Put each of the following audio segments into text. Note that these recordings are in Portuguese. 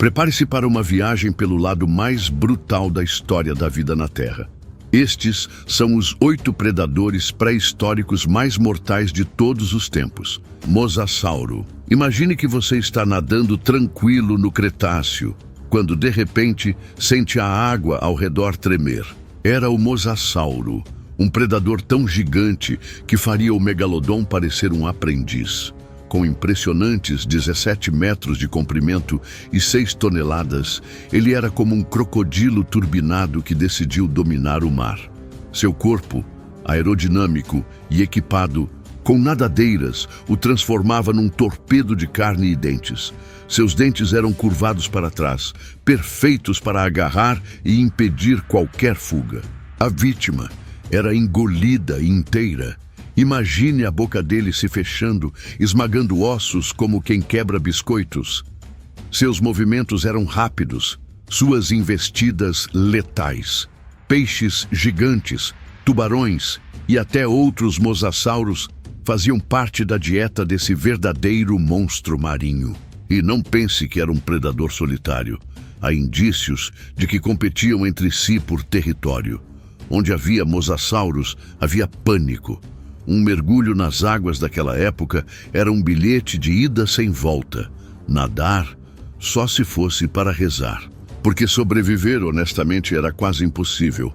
Prepare-se para uma viagem pelo lado mais brutal da história da vida na Terra. Estes são os 8 predadores pré-históricos mais mortais de todos os tempos. Mosasauro. Imagine que você está nadando tranquilo no Cretáceo, quando de repente sente a água ao redor tremer. Era o Mosasauro, um predador tão gigante que faria o megalodon parecer um aprendiz. Com impressionantes 17 metros de comprimento e 6 toneladas, ele era como um crocodilo turbinado que decidiu dominar o mar. Seu corpo, aerodinâmico e equipado com nadadeiras, o transformava num torpedo de carne e dentes. Seus dentes eram curvados para trás, perfeitos para agarrar e impedir qualquer fuga. A vítima era engolida inteira. Imagine a boca dele se fechando, esmagando ossos como quem quebra biscoitos. Seus movimentos eram rápidos, suas investidas letais. Peixes gigantes, tubarões e até outros mosassauros faziam parte da dieta desse verdadeiro monstro marinho. E não pense que era um predador solitário. Há indícios de que competiam entre si por território. Onde havia mosassauros, havia pânico. Um mergulho nas águas daquela época era um bilhete de ida sem volta. Nadar só se fosse para rezar. Porque sobreviver honestamente era quase impossível.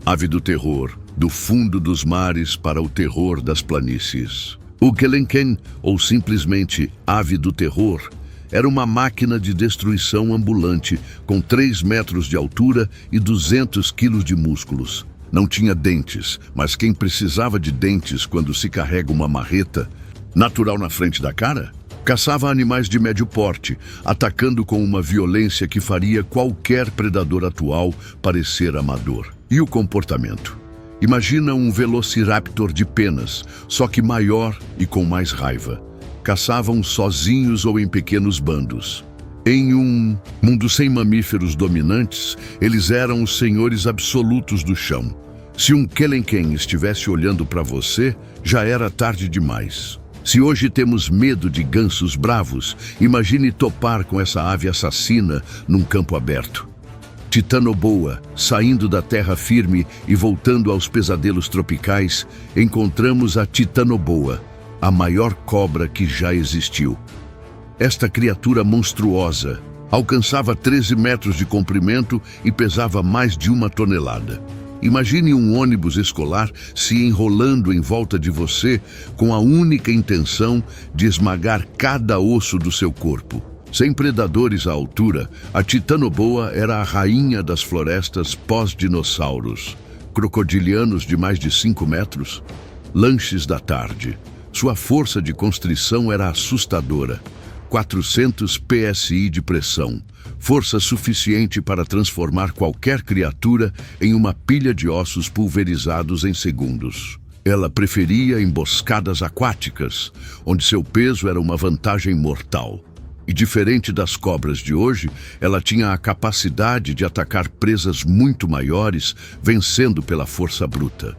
Ave do terror, do fundo dos mares para o terror das planícies. O Kelenken, ou simplesmente Ave do Terror, era uma máquina de destruição ambulante com 3 metros de altura e 200 quilos de músculos. Não tinha dentes, mas quem precisava de dentes quando se carrega uma marreta, natural na frente da cara? Caçava animais de médio porte, atacando com uma violência que faria qualquer predador atual parecer amador. E o comportamento? Imagina um velociraptor de penas, só que maior e com mais raiva. Caçavam sozinhos ou em pequenos bandos. Em um mundo sem mamíferos dominantes, eles eram os senhores absolutos do chão. Se um Kelenken estivesse olhando para você, já era tarde demais. Se hoje temos medo de gansos bravos, imagine topar com essa ave assassina num campo aberto. Titanoboa, saindo da terra firme e voltando aos pesadelos tropicais, encontramos a Titanoboa, a maior cobra que já existiu. Esta criatura monstruosa alcançava 13 metros de comprimento e pesava mais de 1 tonelada. Imagine um ônibus escolar se enrolando em volta de você com a única intenção de esmagar cada osso do seu corpo. Sem predadores à altura, a Titanoboa era a rainha das florestas pós-dinossauros. Crocodilianos de mais de 5 metros, lanches da tarde. Sua força de constrição era assustadora. 400 psi de pressão, força suficiente para transformar qualquer criatura em uma pilha de ossos pulverizados em segundos. Ela preferia emboscadas aquáticas, onde seu peso era uma vantagem mortal. E diferente das cobras de hoje, ela tinha a capacidade de atacar presas muito maiores, vencendo pela força bruta.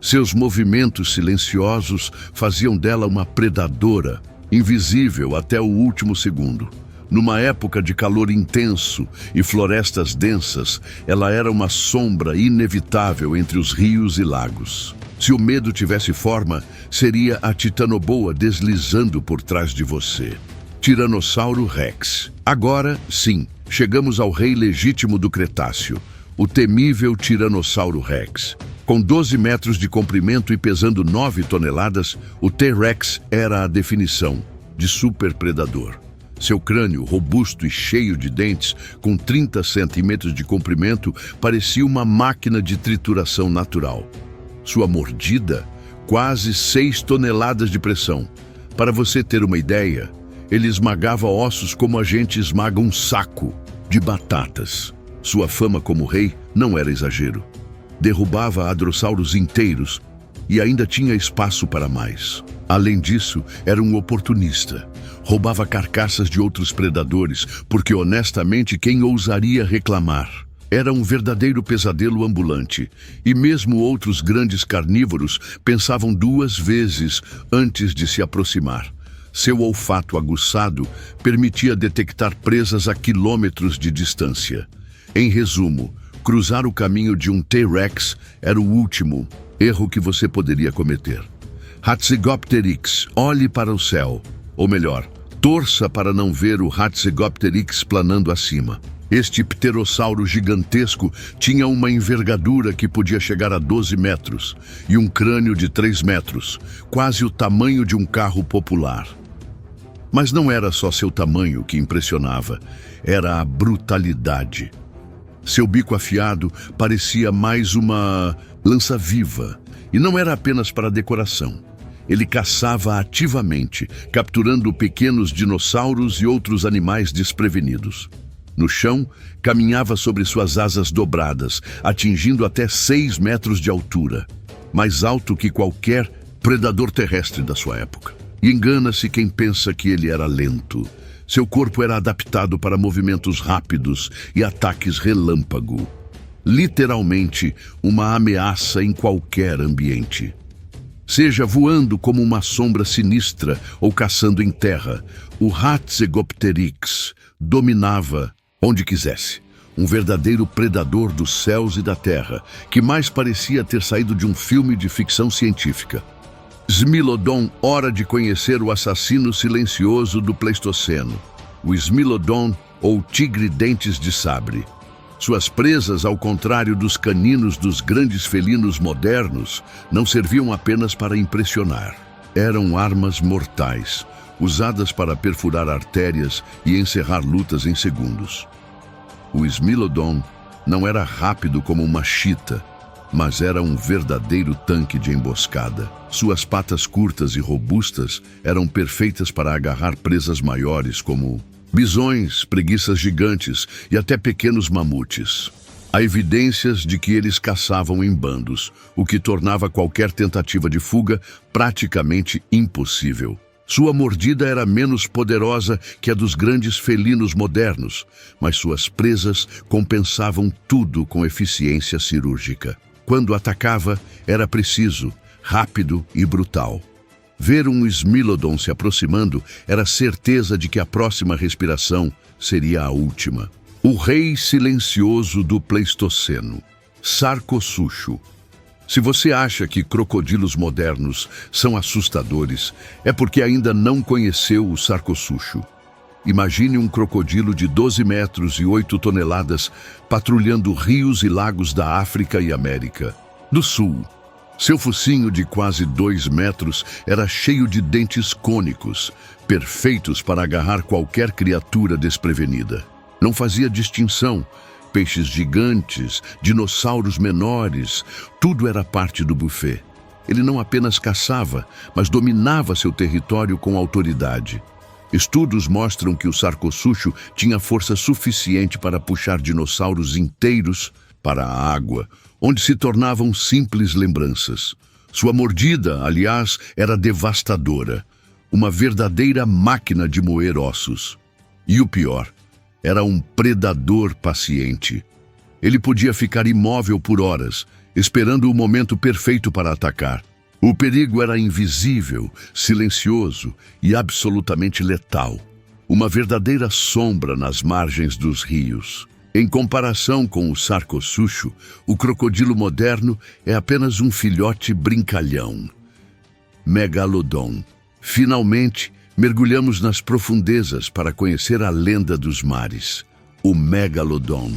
Seus movimentos silenciosos faziam dela uma predadora, invisível até o último segundo. Numa época de calor intenso e florestas densas, ela era uma sombra inevitável entre os rios e lagos. Se o medo tivesse forma, seria a Titanoboa deslizando por trás de você. Tiranossauro Rex. Agora, sim, chegamos ao rei legítimo do Cretáceo, o temível Tiranossauro Rex. Com 12 metros de comprimento e pesando 9 toneladas, o T-Rex era a definição de superpredador. Seu crânio, robusto e cheio de dentes, com 30 centímetros de comprimento, parecia uma máquina de trituração natural. Sua mordida, quase 6 toneladas de pressão. Para você ter uma ideia, ele esmagava ossos como a gente esmaga um saco de batatas. Sua fama como rei não era exagero. Derrubava hadrossauros inteiros e ainda tinha espaço para mais. Além disso, era um oportunista. Roubava carcaças de outros predadores, porque honestamente quem ousaria reclamar? Era um verdadeiro pesadelo ambulante, e mesmo outros grandes carnívoros pensavam 2 vezes antes de se aproximar. Seu olfato aguçado permitia detectar presas a quilômetros de distância. Em resumo, cruzar o caminho de um T-Rex era o último erro que você poderia cometer. Hatzegopteryx, olhe para o céu. Ou melhor, torça para não ver o Hatzegopteryx planando acima. Este pterossauro gigantesco tinha uma envergadura que podia chegar a 12 metros e um crânio de 3 metros, quase o tamanho de um carro popular. Mas não era só seu tamanho que impressionava, era a brutalidade. Seu bico afiado parecia mais uma lança viva, e não era apenas para decoração. Ele caçava ativamente, capturando pequenos dinossauros e outros animais desprevenidos. No chão, caminhava sobre suas asas dobradas, atingindo até 6 metros de altura, mais alto que qualquer predador terrestre da sua época. E engana-se quem pensa que ele era lento. Seu corpo era adaptado para movimentos rápidos e ataques relâmpago. Literalmente, uma ameaça em qualquer ambiente. Seja voando como uma sombra sinistra ou caçando em terra, o Hatzegopteryx dominava onde quisesse. Um verdadeiro predador dos céus e da terra, que mais parecia ter saído de um filme de ficção científica. Smilodon, hora de conhecer o assassino silencioso do Pleistoceno. O Smilodon, ou tigre dentes de sabre. Suas presas, ao contrário dos caninos dos grandes felinos modernos, não serviam apenas para impressionar. Eram armas mortais, usadas para perfurar artérias e encerrar lutas em segundos. O Smilodon não era rápido como uma chita, mas era um verdadeiro tanque de emboscada. Suas patas curtas e robustas eram perfeitas para agarrar presas maiores como bisões, preguiças gigantes e até pequenos mamutes. Há evidências de que eles caçavam em bandos, o que tornava qualquer tentativa de fuga praticamente impossível. Sua mordida era menos poderosa que a dos grandes felinos modernos, mas suas presas compensavam tudo com eficiência cirúrgica. Quando atacava, era preciso, rápido e brutal. Ver um Smilodon se aproximando era certeza de que a próxima respiração seria a última. O rei silencioso do Pleistoceno, Sarcosucho. Se você acha que crocodilos modernos são assustadores, é porque ainda não conheceu o Sarcosucho. Imagine um crocodilo de 12 metros e 8 toneladas patrulhando rios e lagos da África e América do Sul. Seu focinho de quase 2 metros era cheio de dentes cônicos, perfeitos para agarrar qualquer criatura desprevenida. Não fazia distinção. Peixes gigantes, dinossauros menores, tudo era parte do buffet. Ele não apenas caçava, mas dominava seu território com autoridade. Estudos mostram que o Sarcosucho tinha força suficiente para puxar dinossauros inteiros para a água, onde se tornavam simples lembranças. Sua mordida, aliás, era devastadora, uma verdadeira máquina de moer ossos. E o pior, era um predador paciente. Ele podia ficar imóvel por horas, esperando o momento perfeito para atacar. O perigo era invisível, silencioso e absolutamente letal. Uma verdadeira sombra nas margens dos rios. Em comparação com o Sarcosucho, o crocodilo moderno é apenas um filhote brincalhão. Megalodon. Finalmente, mergulhamos nas profundezas para conhecer a lenda dos mares. O Megalodon.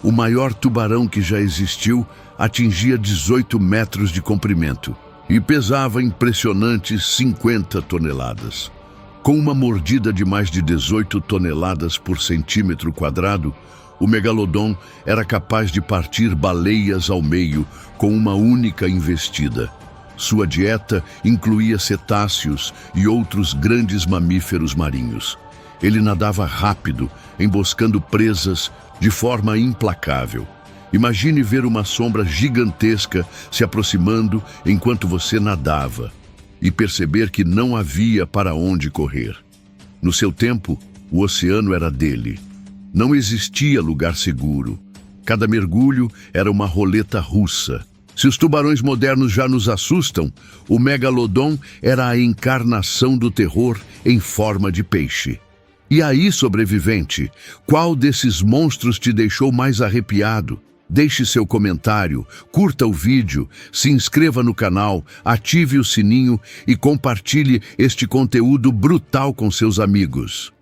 O maior tubarão que já existiu atingia 18 metros de comprimento e pesava impressionantes 50 toneladas. Com uma mordida de mais de 18 toneladas por centímetro quadrado, o Megalodon era capaz de partir baleias ao meio com uma única investida. Sua dieta incluía cetáceos e outros grandes mamíferos marinhos. Ele nadava rápido, emboscando presas de forma implacável. Imagine ver uma sombra gigantesca se aproximando enquanto você nadava e perceber que não havia para onde correr. No seu tempo, o oceano era dele. Não existia lugar seguro. Cada mergulho era uma roleta russa. Se os tubarões modernos já nos assustam, o megalodon era a encarnação do terror em forma de peixe. E aí, sobrevivente, qual desses monstros te deixou mais arrepiado? Deixe seu comentário, curta o vídeo, se inscreva no canal, ative o sininho e compartilhe este conteúdo brutal com seus amigos.